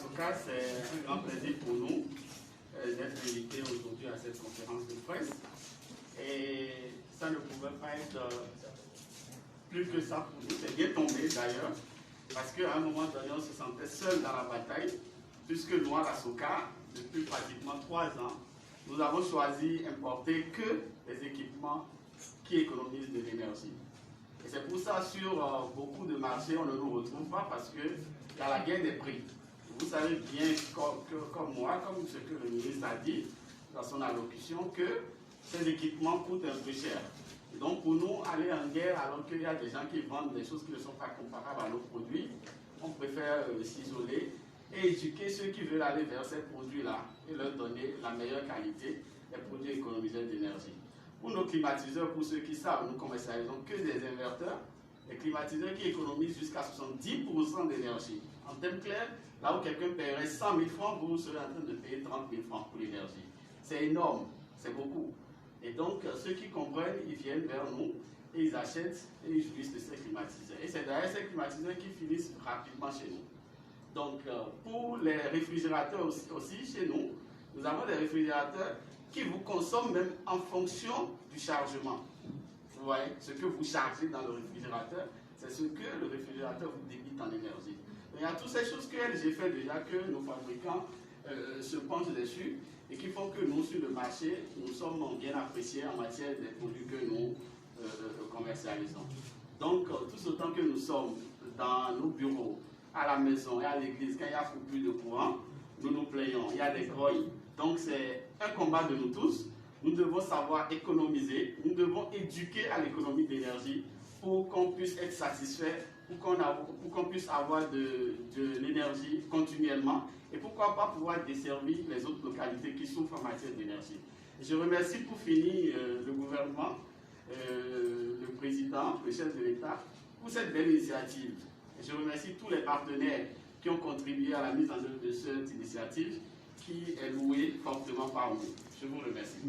SOCA, c'est un grand plaisir pour nous d'être invités aujourd'hui à cette conférence de presse. Et ça ne pouvait pas être plus que ça pour nous. C'est bien tombé d'ailleurs, parce qu'à un moment donné, on se sentait seul dans la bataille, puisque nous, à la SOCA, depuis pratiquement 3 ans, nous avons choisi d'importer que des équipements qui économisent de l'énergie. Et c'est pour ça, sur beaucoup de marchés, on ne nous retrouve pas parce qu'il y a la guerre des prix. Vous savez bien, comme moi, comme ce que le ministre a dit dans son allocution, que ces équipements coûtent un peu cher. Et donc, pour nous, aller en guerre alors qu'il y a des gens qui vendent des choses qui ne sont pas comparables à nos produits, on préfère s'isoler et éduquer ceux qui veulent aller vers ces produits-là et leur donner la meilleure qualité des produits économiseurs d'énergie. Pour nos climatiseurs, pour ceux qui savent, nous commercialisons que des inverteurs, des climatiseurs qui économisent jusqu'à 70% d'énergie. En termes clairs, là où quelqu'un paierait 100 000 francs, vous serez en train de payer 30 000 francs pour l'énergie. C'est énorme, c'est beaucoup. Et donc, ceux qui comprennent, ils viennent vers nous et ils achètent et ils jouissent de ces climatiseurs. Et c'est d'ailleurs ces climatiseurs qui finissent rapidement chez nous. Donc, pour les réfrigérateurs aussi chez nous, nous avons des réfrigérateurs qui vous consomment même en fonction du chargement. Vous voyez, ce que vous chargez dans le réfrigérateur, c'est ce que le réfrigérateur vous débite en énergie. Donc, il y a toutes ces choses que j'ai fait déjà, que nos fabricants se penchent dessus et qui font que nous, sur le marché, nous sommes bien appréciés en matière des produits que nous commercialisons. Donc, tout autant que nous sommes dans nos bureaux, à la maison et à l'église, quand il y a coupure de courant, nous nous plaignons, il y a des groilles. Donc c'est un combat de nous tous. Nous devons savoir économiser, nous devons éduquer à l'économie d'énergie pour qu'on puisse être satisfait, pour qu'on puisse avoir de l'énergie continuellement et pourquoi pas pouvoir desservir les autres localités qui souffrent en matière d'énergie. Je remercie pour finir le gouvernement, le président, le chef de l'État, pour cette belle initiative. Je remercie tous les partenaires qui ont contribué à la mise en œuvre de cette initiative qui est louée fortement par nous. Je vous remercie.